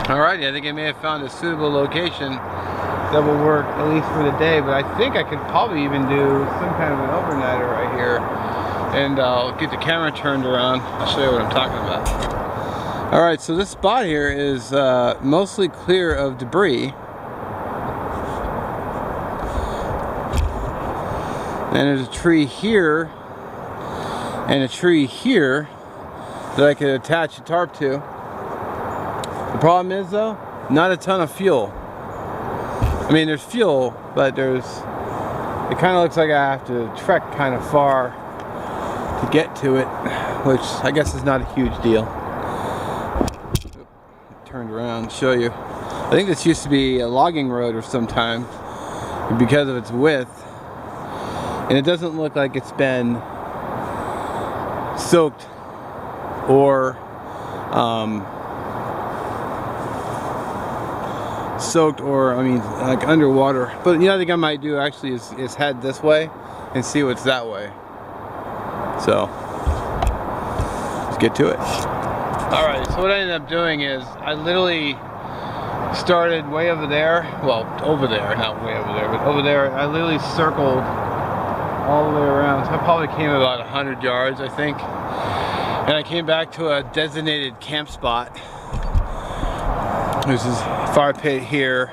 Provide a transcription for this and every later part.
Alrighty, I think I may have found a suitable location that will work at least for the day, but I think I could probably even do some kind of an overnighter right here. And I'll get the camera turned around. I'll show you what I'm talking about. Alright, so this spot here is mostly clear of debris. And there's a tree here and a tree here that I could attach a tarp to. The problem is though, not a ton of fuel. I mean, there's fuel, but it kind of looks like I have to trek kind of far to get to it, which I guess is not a huge deal. Turned around to show you. I think this used to be a logging road or some time because of its width, and it doesn't look like it's been soaked or I mean like underwater. But you know, I think I might do actually is head this way and see what's that way. So let's get to it. Alright, so what I ended up doing is I literally started way over there. Well, over there, not way over there, but over there. I literally circled all the way around. So I probably came about 100 yards, I think. And I came back to a designated camp spot. There's this fire pit here,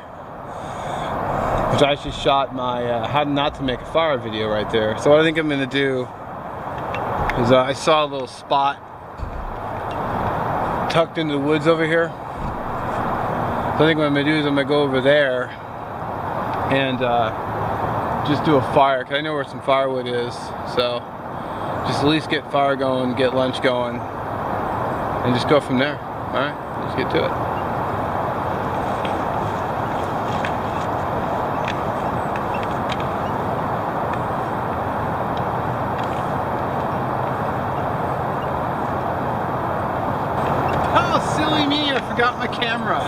which I actually shot my how not to make a fire video right there. So what I think I'm going to do is I saw a little spot tucked into the woods over here. So I think what I'm going to do is I'm going to go over there and just do a fire, because I know where some firewood is. So just at least get fire going, get lunch going, and just go from there. Alright, let's get to it. Oh, silly me, I forgot my camera.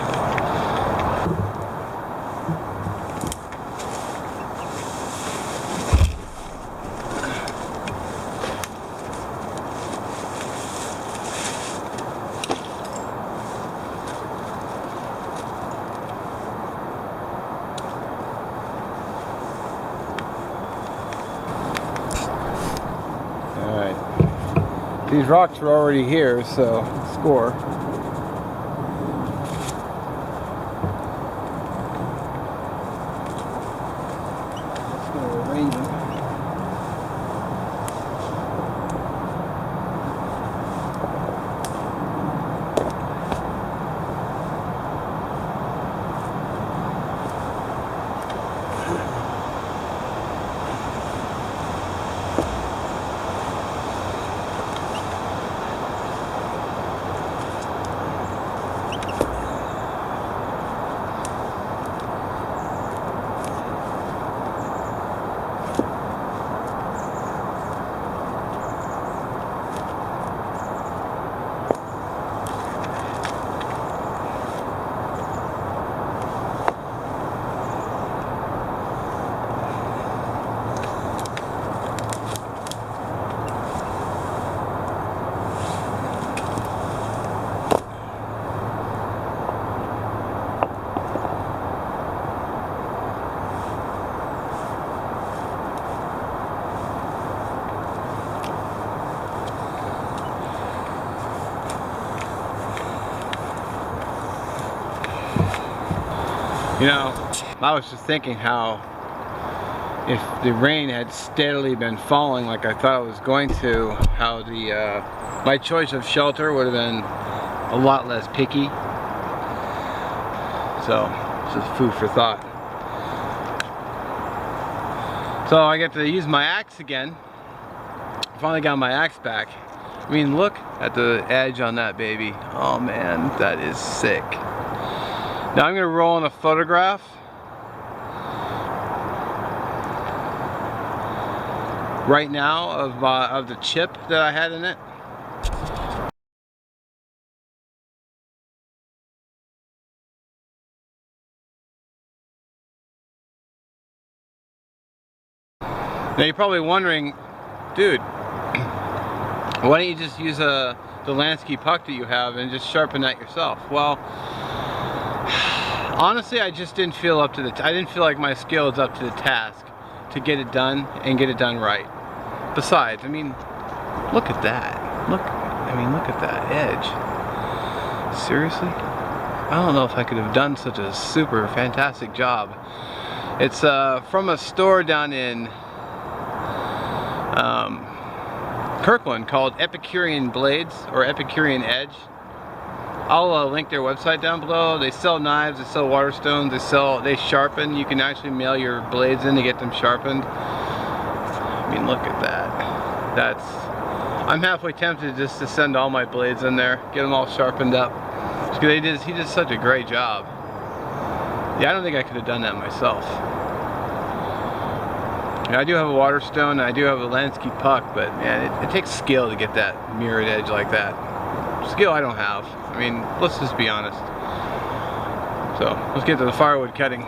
These rocks are already here, so score. Let's go arrange them. You know, I was just thinking how if the rain had steadily been falling like I thought it was going to, how my choice of shelter would have been a lot less picky. So, it's just food for thought. So I get to use my axe again. Finally got my axe back. I mean, look at the edge on that baby. Oh man, that is sick. Now I'm going to roll in a photograph right now of the chip that I had in it. Now you're probably wondering, dude, why don't you just use the Lansky puck that you have and just sharpen that yourself? Well, Honestly, I just didn't feel up to I didn't feel like my skill was up to the task to get it done and get it done right. Besides, I mean, look at that. Look at that edge. Seriously? I don't know if I could have done such a super fantastic job. It's from a store down in Kirkland called Epicurean Blades or Epicurean Edge. I'll link their website down below. They sell knives, they sell water stones, they sharpen. You can actually mail your blades in to get them sharpened. I mean, look at that. I'm halfway tempted just to send all my blades in there, get them all sharpened up. He did such a great job. Yeah, I don't think I could have done that myself. Yeah, I do have a water stone, and I do have a landscape puck, but man, it takes skill to get that mirrored edge like that. Skill I don't have. I mean, let's just be honest. So, let's get to the firewood cutting.